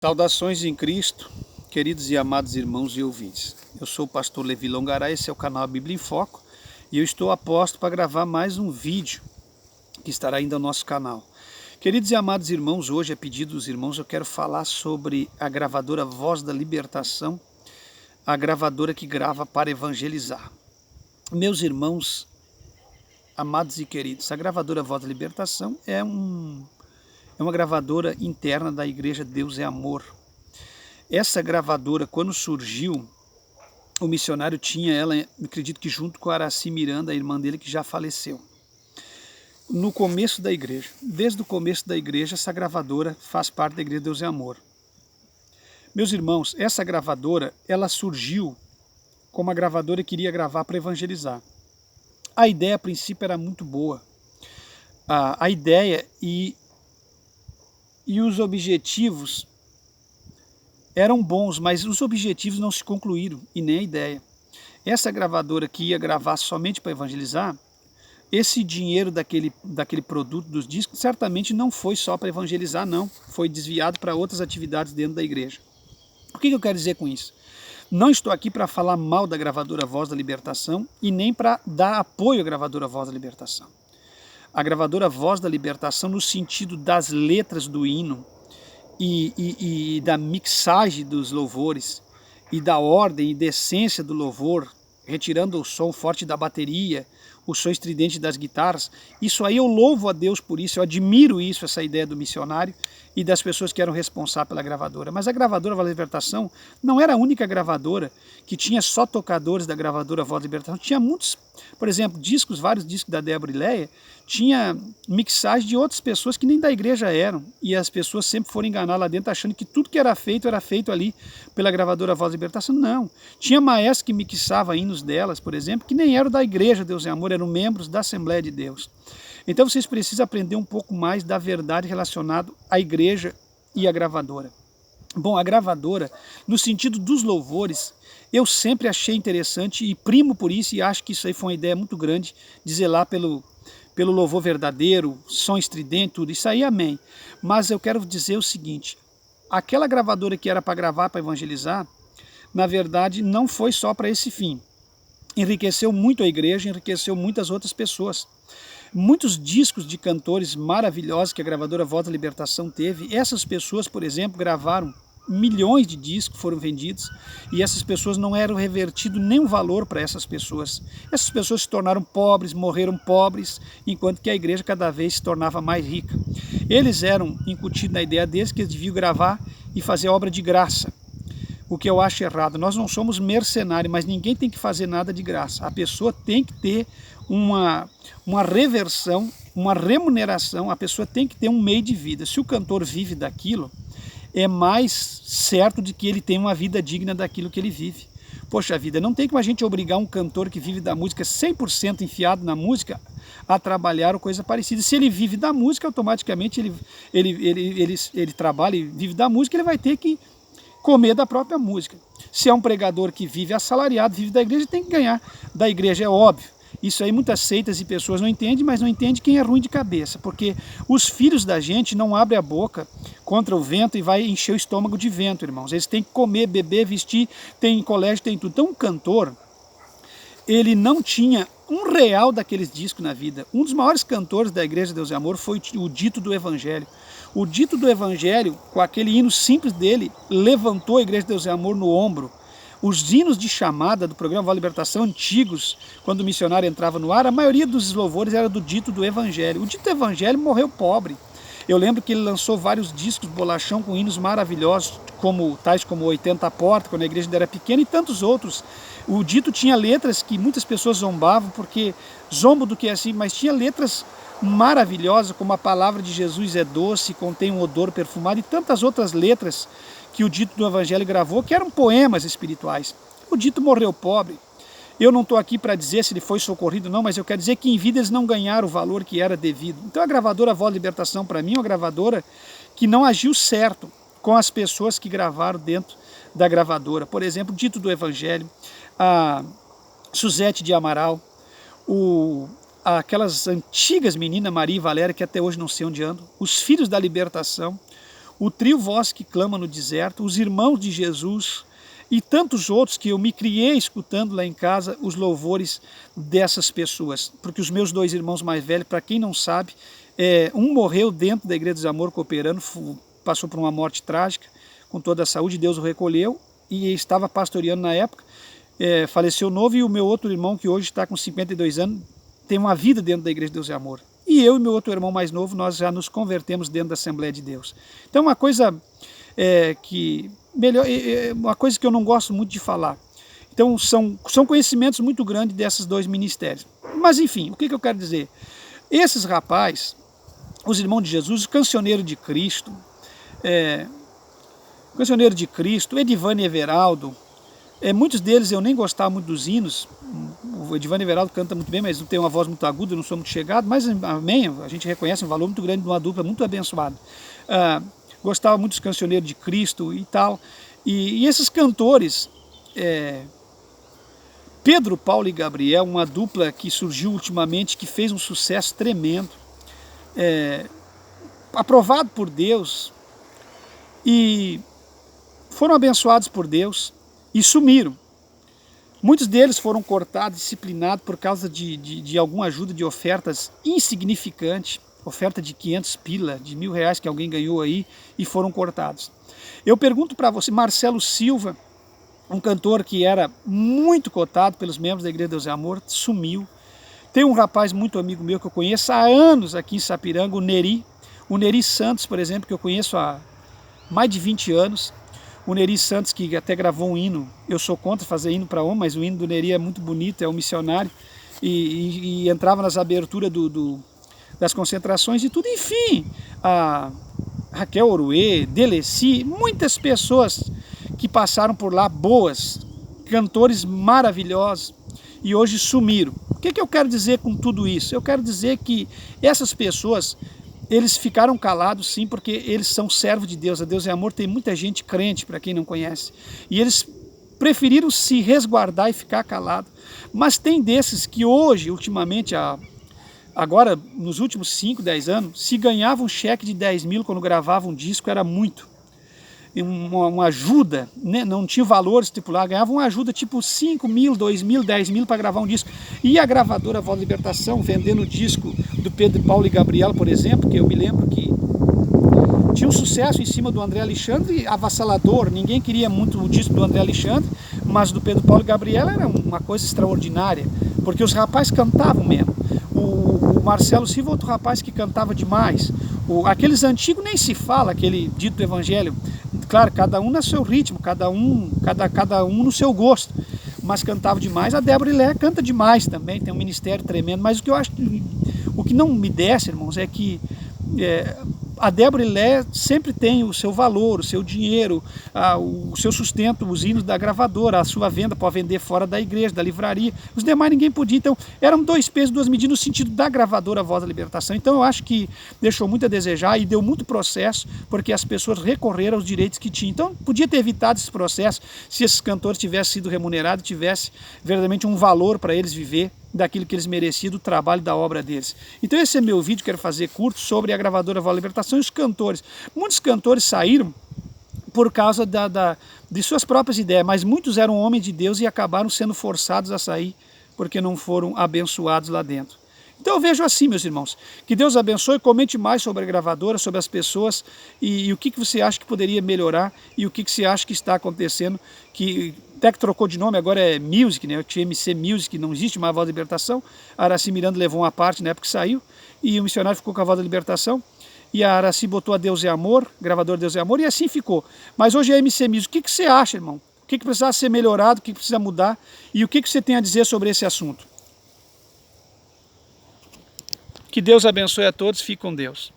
Saudações em Cristo, queridos e amados irmãos e ouvintes. Eu sou o pastor Levi Longaray, esse é o canal Bíblia em Foco, e eu estou a posto para gravar mais um vídeo que estará ainda no nosso canal. Queridos e amados irmãos, hoje, a pedido dos irmãos, eu quero falar sobre a gravadora Voz da Libertação, a gravadora que grava para evangelizar. Meus irmãos, amados e queridos, a gravadora Voz da Libertação é uma gravadora interna da Igreja Deus é Amor. Essa gravadora, quando surgiu, o missionário tinha ela, acredito que junto com a Araci Miranda, a irmã dele que já faleceu. No começo da igreja, desde o começo da igreja, essa gravadora faz parte da Igreja Deus é Amor. Meus irmãos, essa gravadora, ela surgiu como uma gravadora que iria gravar para evangelizar. A ideia a princípio era muito boa. A ideia e os objetivos eram bons, mas os objetivos não se concluíram e nem a ideia. Essa gravadora que ia gravar somente para evangelizar, esse dinheiro daquele produto dos discos certamente não foi só para evangelizar, não. Foi desviado para outras atividades dentro da igreja. O que eu quero dizer com isso? Não estou aqui para falar mal da gravadora Voz da Libertação e nem para dar apoio à gravadora Voz da Libertação. A gravadora Voz da Libertação, no sentido das letras do hino e da mixagem dos louvores e da ordem e decência do louvor, retirando o som forte da bateria, o som estridente das guitarras, isso aí eu louvo a Deus por isso, eu admiro isso, essa ideia do missionário e das pessoas que eram responsáveis pela gravadora. Mas a gravadora Voz da Libertação não era a única gravadora que tinha só tocadores da gravadora Voz da Libertação. Tinha muitos, por exemplo, vários discos da Débora e Leia, tinha mixagem de outras pessoas que nem da igreja eram. E as pessoas sempre foram enganar lá dentro achando que tudo que era feito ali pela gravadora Voz da Libertação. Não. Tinha maestro que mixava hinos delas, por exemplo, que nem eram da igreja Deus é Amor, eram membros da Assembleia de Deus. Então vocês precisam aprender um pouco mais da verdade relacionada à igreja e à gravadora. Bom, a gravadora, no sentido dos louvores, eu sempre achei interessante e primo por isso, e acho que isso aí foi uma ideia muito grande, de zelar pelo louvor verdadeiro, som estridente, tudo isso aí, amém. Mas eu quero dizer o seguinte, aquela gravadora que era para gravar, para evangelizar, na verdade não foi só para esse fim. Enriqueceu muito a igreja, enriqueceu muitas outras pessoas. Muitos discos de cantores maravilhosos que a gravadora Voz da Libertação teve, essas pessoas, por exemplo, gravaram milhões de discos, foram vendidos, e essas pessoas não eram revertido nenhum valor para essas pessoas. Essas pessoas se tornaram pobres, morreram pobres, enquanto que a igreja cada vez se tornava mais rica. Eles eram incutidos na ideia deles que eles deviam gravar e fazer obra de graça. O que eu acho errado, nós não somos mercenários, mas ninguém tem que fazer nada de graça. A pessoa tem que ter uma reversão, uma remuneração, a pessoa tem que ter um meio de vida. Se o cantor vive daquilo, é mais certo de que ele tem uma vida digna daquilo que ele vive. Poxa vida, não tem como a gente obrigar um cantor que vive da música 100% enfiado na música a trabalhar ou coisa parecida. Se ele vive da música, automaticamente ele trabalha e vive da música, ele vai ter que comer da própria música. Se é um pregador que vive assalariado, vive da igreja, tem que ganhar da igreja, é óbvio. Isso aí muitas seitas e pessoas não entendem, mas não entendem quem é ruim de cabeça, porque os filhos da gente não abrem a boca contra o vento e vai encher o estômago de vento, irmãos. Eles têm que comer, beber, vestir, tem colégio, tem tudo. Então um cantor, ele não tinha R$1 daqueles discos na vida. Um dos maiores cantores da Igreja Deus é Amor foi o Dito do Evangelho. O Dito do Evangelho, com aquele hino simples dele, levantou a Igreja Deus é Amor no ombro. Os hinos de chamada do programa Voz da Libertação antigos, quando o missionário entrava no ar, a maioria dos louvores era do Dito do Evangelho. O Dito do Evangelho morreu pobre. Eu lembro que ele lançou vários discos bolachão com hinos maravilhosos, tais como 80 Porta, quando a igreja ainda era pequena, e tantos outros. O Dito tinha letras que muitas pessoas zombavam, porque zombo do que é assim, mas tinha letras maravilhosas, como a palavra de Jesus é doce, contém um odor perfumado, e tantas outras letras que o Dito do Evangelho gravou, que eram poemas espirituais. O Dito morreu pobre. Eu não estou aqui para dizer se ele foi socorrido não, mas eu quero dizer que em vida eles não ganharam o valor que era devido. Então a gravadora Voz da Libertação, para mim, é uma gravadora que não agiu certo com as pessoas que gravaram dentro da gravadora. Por exemplo, Dito do Evangelho, a Suzete de Amaral, aquelas antigas meninas, Maria e Valéria, que até hoje não sei onde andam, os Filhos da Libertação, o trio Voz que Clama no Deserto, os Irmãos de Jesus e tantos outros que eu me criei escutando lá em casa os louvores dessas pessoas. Porque os meus 2 irmãos mais velhos, para quem não sabe, um morreu dentro da Igreja dos Amor cooperando, passou por uma morte trágica, com toda a saúde, Deus o recolheu e estava pastoreando na época, faleceu novo, e o meu outro irmão, que hoje está com 52 anos, tem uma vida dentro da Igreja de Deus e Amor. E eu e meu outro irmão mais novo, nós já nos convertemos dentro da Assembleia de Deus. Então uma coisa uma coisa que eu não gosto muito de falar. Então são conhecimentos muito grandes desses 2 ministérios. Mas enfim, o que eu quero dizer? Esses rapazes, os Irmãos de Jesus, o Cancioneiro de Cristo, Edivane Everaldo, muitos deles eu nem gostava muito dos hinos. O Edivane Everaldo canta muito bem, mas não tem uma voz muito aguda, eu não sou muito chegado, mas amém, a gente reconhece um valor muito grande de uma dupla muito abençoada. Gostava muito dos Cancioneiros de Cristo e tal, e esses cantores, Pedro, Paulo e Gabriel, uma dupla que surgiu ultimamente, que fez um sucesso tremendo, aprovado por Deus, e foram abençoados por Deus e sumiram. Muitos deles foram cortados, disciplinados por causa de alguma ajuda de ofertas insignificante, oferta de 500 pila, de R$1.000 que alguém ganhou aí, e foram cortados. Eu pergunto para você, Marcelo Silva, um cantor que era muito cotado pelos membros da Igreja de Deus e Amor, sumiu. Tem um rapaz muito amigo meu que eu conheço há anos aqui em Sapiranga, o Neri Santos, por exemplo, que eu conheço há mais de 20 anos. O Neri Santos, que até gravou um hino, eu sou contra fazer hino para homem, mas o hino do Neri é muito bonito, é um missionário, e entrava nas aberturas das concentrações e tudo. Enfim, a Raquel Oruê, Deleci, muitas pessoas que passaram por lá, boas, cantores maravilhosos, e hoje sumiram. O que eu quero dizer com tudo isso? Eu quero dizer que essas pessoas, eles ficaram calados sim, porque eles são servos de Deus. A Deus é Amor tem muita gente crente, para quem não conhece, e eles preferiram se resguardar e ficar calado. Mas tem desses que hoje, ultimamente, agora nos últimos 5, 10 anos, se ganhava um cheque de 10 mil quando gravava um disco, era muito. Uma ajuda, né? Não tinha valor estipulado, ganhava uma ajuda tipo 5 mil, 2 mil, 10 mil para gravar um disco. E a gravadora Voz da Libertação, vendendo o disco do Pedro, Paulo e Gabriel, por exemplo, que eu me lembro que tinha um sucesso em cima do André Alexandre, avassalador, ninguém queria muito o disco do André Alexandre, mas do Pedro, Paulo e Gabriel era uma coisa extraordinária, porque os rapazes cantavam mesmo. O Marcelo Silva, outro rapaz que cantava demais. Aqueles antigos nem se fala, aquele dito do Evangelho. Claro, cada um no seu ritmo, cada um no seu gosto, mas cantava demais. A Débora Ilé canta demais também, tem um ministério tremendo, mas o que eu acho, o que não me desce, irmãos, é que a Débora Ilé sempre tem o seu valor, o seu dinheiro, o seu sustento, os hinos da gravadora, a sua venda para vender fora da igreja, da livraria. Os demais ninguém podia. Então eram 2 pesos, 2 medidas no sentido da gravadora Voz da Libertação. Então eu acho que deixou muito a desejar e deu muito processo, porque as pessoas recorreram aos direitos que tinham. Então podia ter evitado esse processo se esses cantores tivessem sido remunerados, tivesse verdadeiramente um valor para eles viver daquilo que eles mereciam, do trabalho, da obra deles. Então esse é meu vídeo, quero fazer curto, sobre a gravadora Voz da Libertação e os cantores. Muitos cantores saíram por causa de suas próprias ideias, mas muitos eram homens de Deus e acabaram sendo forçados a sair porque não foram abençoados lá dentro. Então eu vejo assim, meus irmãos, que Deus abençoe, comente mais sobre a gravadora, sobre as pessoas, e o que você acha que poderia melhorar, e o que você acha que está acontecendo, que até que trocou de nome, agora é Music, né? O TMC Music, não existe mais a Voz da Libertação. A Araci Miranda levou uma parte na época que saiu, e o missionário ficou com a Voz da Libertação, e a Araci botou a Deus é Amor, gravador Deus é Amor, e assim ficou. Mas hoje é MC Music. O que você acha, irmão? O que precisa ser melhorado, o que precisa mudar, e o que você tem a dizer sobre esse assunto? Que Deus abençoe a todos, fique com Deus.